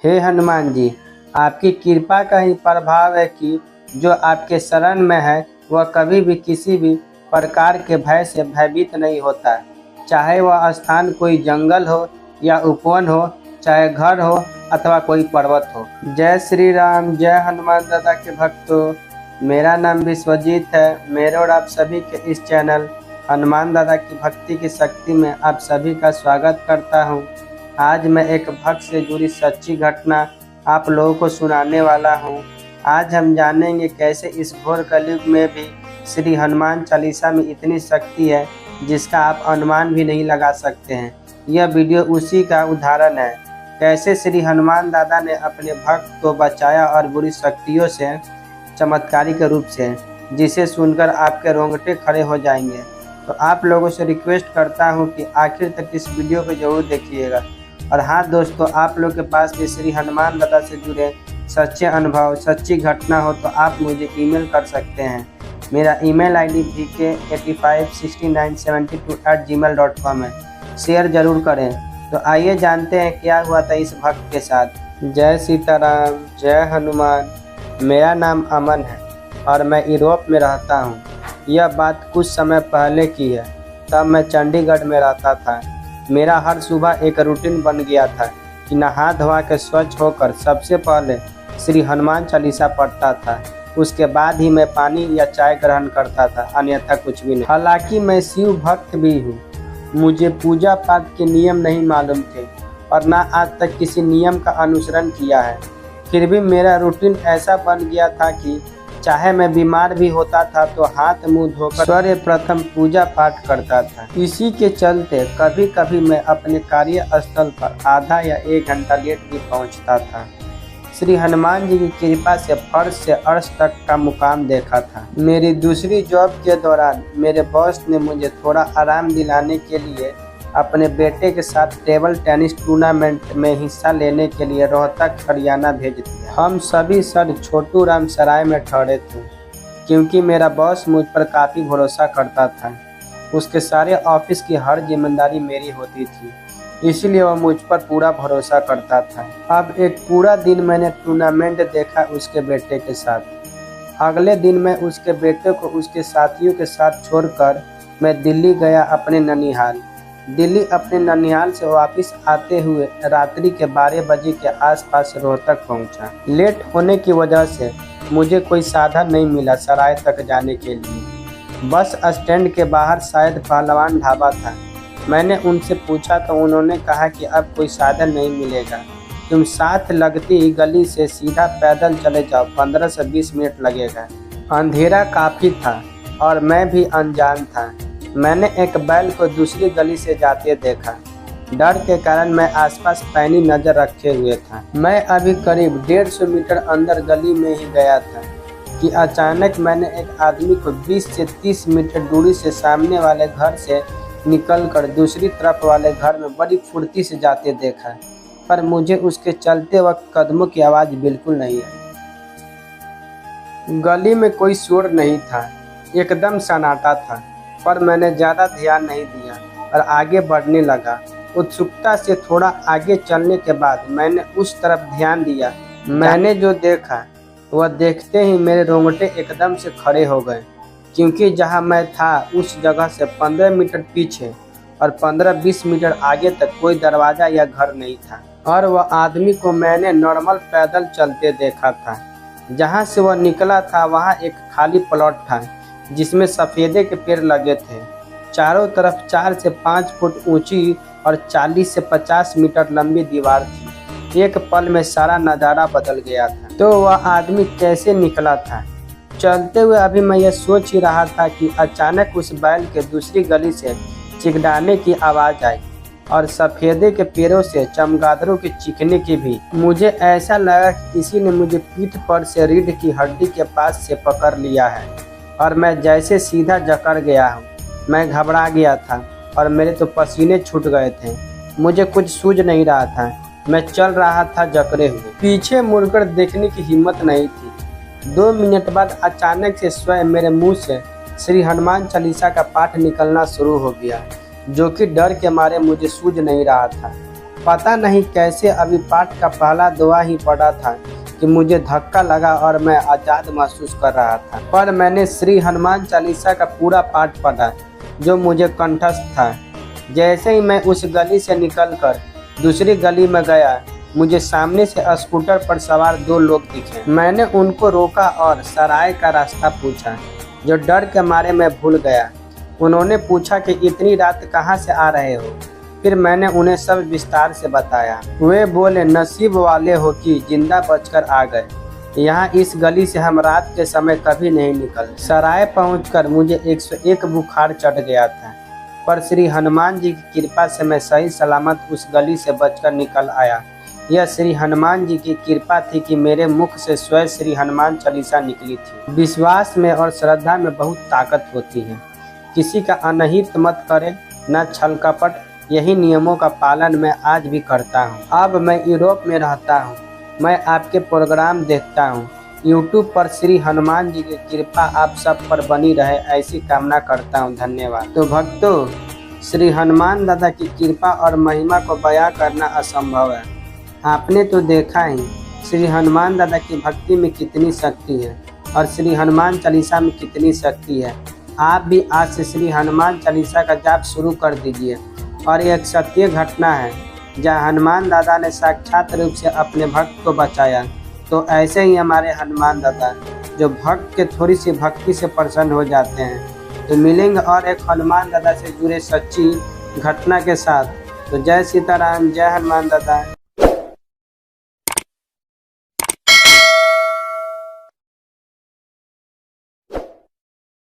हे हनुमान जी, आपकी कृपा का ही प्रभाव है कि जो आपके शरण में है वह कभी भी किसी भी प्रकार के भय से भयभीत नहीं होता। चाहे वह स्थान कोई जंगल हो या उपवन हो, चाहे घर हो अथवा कोई पर्वत हो। जय श्री राम, जय हनुमान दादा के भक्तों। मेरा नाम विश्वजीत है। मेरे और आप सभी के इस चैनल हनुमान दादा की भक्ति की शक्ति में आप सभी का स्वागत करता हूं। आज मैं एक भक्त से जुड़ी सच्ची घटना आप लोगों को सुनाने वाला हूं। आज हम जानेंगे कैसे इस घोर कलयुग में भी श्री हनुमान चालीसा में इतनी शक्ति है जिसका आप अनुमान भी नहीं लगा सकते हैं। यह वीडियो उसी का उदाहरण है, कैसे श्री हनुमान दादा ने अपने भक्त को बचाया और बुरी शक्तियों से चमत्कारिक रूप से, जिसे सुनकर आपके रोंगटे खड़े हो जाएंगे। तो आप लोगों से रिक्वेस्ट करता हूं कि आखिर तक इस वीडियो को जरूर देखिएगा। और हाँ दोस्तों, आप लोग के पास भी श्री हनुमान दादा से जुड़े सच्चे अनुभव, सच्ची घटना हो तो आप मुझे ईमेल कर सकते हैं। मेरा ईमेल आईडी vk856972@gmail.com है। शेयर जरूर करें। तो आइए जानते हैं क्या हुआ था इस भक्त के साथ। जय सीताराम, जय हनुमान। मेरा नाम अमन है और मैं यूरोप में रहता हूँ। यह बात कुछ समय पहले की है। तब मैं चंडीगढ़ में रहता था। मेरा हर सुबह एक रूटीन बन गया था कि नहा धोवा के स्वच्छ होकर सबसे पहले श्री हनुमान चालीसा पढ़ता था। उसके बाद ही मैं पानी या चाय ग्रहण करता था, अन्यथा कुछ भी नहीं। हालांकि मैं शिव भक्त भी हूँ, मुझे पूजा पाठ के नियम नहीं मालूम थे और ना आज तक किसी नियम का अनुसरण किया है। फिर भी मेरा रूटीन ऐसा बन गया था कि चाहे मैं बीमार भी होता था तो हाथ मुंह धोकर सर्वप्रथम पूजा पाठ करता था। इसी के चलते कभी कभी मैं अपने कार्यस्थल पर आधा या 1 घंटा लेट भी पहुंचता था। श्री हनुमान जी की कृपा से फर्श से अर्श तक का मुकाम देखा था। मेरी दूसरी जॉब के दौरान मेरे बॉस ने मुझे थोड़ा आराम दिलाने के लिए अपने बेटे के साथ टेबल टेनिस टूर्नामेंट में हिस्सा लेने के लिए रोहतक हरियाणा भेज दिया। हम सभी सर छोटू राम सराय में ठहरे थे, क्योंकि मेरा बॉस मुझ पर काफ़ी भरोसा करता था। उसके सारे ऑफिस की हर जिम्मेदारी मेरी होती थी, इसलिए वह मुझ पर पूरा भरोसा करता था। अब एक पूरा दिन मैंने टूर्नामेंट देखा उसके बेटे के साथ। अगले दिन मैं उसके बेटे को उसके साथियों के साथ छोड़कर मैं दिल्ली गया अपने ननिहाल। दिल्ली अपने ननिहाल से वापस आते हुए रात्रि के 12 बजे के आसपास रोहतक पहुंचा। लेट होने की वजह से मुझे कोई साधन नहीं मिला सराय तक जाने के लिए। बस स्टैंड के बाहर शायद पहलवान ढाबा था। मैंने उनसे पूछा तो उन्होंने कहा कि अब कोई साधन नहीं मिलेगा, तुम साथ लगती ही गली से सीधा पैदल चले जाओ, 15 से 20 मिनट लगेगा। अंधेरा काफ़ी था और मैं भी अनजान था। मैंने एक बैल को दूसरी गली से जाते देखा। डर के कारण मैं आसपास पैनी नज़र रखे हुए था। मैं अभी करीब 150 मीटर अंदर गली में ही गया था कि अचानक मैंने एक आदमी को 20 से 30 मीटर दूरी से सामने वाले घर से निकलकर दूसरी तरफ वाले घर में बड़ी फुर्ती से जाते देखा, पर मुझे उसके चलते वक्त कदमों की आवाज़ बिल्कुल नहीं आई। गली में कोई शोर नहीं था, एकदम सन्नाटा था, पर मैंने ज़्यादा ध्यान नहीं दिया और आगे बढ़ने लगा। उत्सुकता से थोड़ा आगे चलने के बाद मैंने उस तरफ ध्यान दिया। मैंने जो देखा वह देखते ही मेरे रोंगटे एकदम से खड़े हो गए, क्योंकि जहां मैं था उस जगह से 15 मीटर पीछे और 15-20 मीटर आगे तक कोई दरवाज़ा या घर नहीं था। और वह आदमी को मैंने नॉर्मल पैदल चलते देखा था। जहाँ से वह निकला था वहाँ एक खाली प्लॉट था जिसमें सफ़ेदे के पेड़ लगे थे। चारों तरफ 4 से 5 फुट ऊंची और 40 से 50 मीटर लंबी दीवार थी। एक पल में सारा नज़ारा बदल गया था। तो वह आदमी कैसे निकला था? चलते हुए अभी मैं यह सोच ही रहा था कि अचानक उस बैल के दूसरी गली से चिकडाने की आवाज़ आई और सफ़ेदे के पेड़ों से चमगादड़ों के चीखने की भी। मुझे ऐसा लगा कि किसी ने मुझे पीठ पर से रीढ़ की हड्डी के पास से पकड़ लिया है और मैं जैसे सीधा जकड़ गया हूँ। मैं घबरा गया था और मेरे तो पसीने छूट गए थे। मुझे कुछ सूझ नहीं रहा था। मैं चल रहा था जकड़े हुए, पीछे मुड़कर देखने की हिम्मत नहीं थी। 2 मिनट बाद अचानक से स्वयं मेरे मुंह से श्री हनुमान चालीसा का पाठ निकलना शुरू हो गया, जो कि डर के मारे मुझे सूझ नहीं रहा था। पता नहीं कैसे अभी पाठ का पहला दुआ ही पढ़ा था कि मुझे धक्का लगा और मैं आज़ाद महसूस कर रहा था। पर मैंने श्री हनुमान चालीसा का पूरा पाठ पढ़ा जो मुझे कंठस्थ था। जैसे ही मैं उस गली से निकलकर दूसरी गली में गया, मुझे सामने से स्कूटर पर सवार 2 लोग दिखे। मैंने उनको रोका और सराय का रास्ता पूछा, जो डर के मारे मैं भूल गया। उन्होंने पूछा कि इतनी रात कहाँ से आ रहे हो। फिर मैंने उन्हें सब विस्तार से बताया। वे बोले, नसीब वाले हो कि जिंदा बचकर आ गए। यहाँ इस गली से हम रात के समय कभी नहीं निकलते। सराय पहुंचकर मुझे 101 बुखार चढ़ गया था, पर श्री हनुमान जी की कृपा से मैं सही सलामत उस गली से बचकर निकल आया। यह श्री हनुमान जी की कृपा थी कि मेरे मुख से स्वयं श्री हनुमान चालीसा निकली थी। विश्वास में और श्रद्धा में बहुत ताकत होती है। किसी का अनहित मत करे, न छल कपट। यही नियमों का पालन मैं आज भी करता हूँ। अब मैं यूरोप में रहता हूँ। मैं आपके प्रोग्राम देखता हूँ। यूट्यूब पर श्री हनुमान जी की कृपा आप सब पर बनी रहे, ऐसी कामना करता हूँ। धन्यवाद। तो भक्तों, श्री हनुमान दादा की कृपा और महिमा को बयां करना असंभव है। आपने तो देखा ही श्री हनुमान दादा की भक्ति में कितनी शक्ति है और श्री हनुमान चालीसा में कितनी शक्ति है। आप भी आज से श्री हनुमान चालीसा का जाप शुरू कर दीजिए। और ये एक सत्य घटना है जहाँ हनुमान दादा ने साक्षात रूप से अपने भक्त को बचाया। तो ऐसे ही हमारे हनुमान दादा जो भक्त के थोड़ी सी भक्ति से प्रसन्न हो जाते हैं। तो मिलेंगे और एक हनुमान दादा से जुड़े सच्ची घटना के साथ। तो जय सीताराम, जय हनुमान दादा।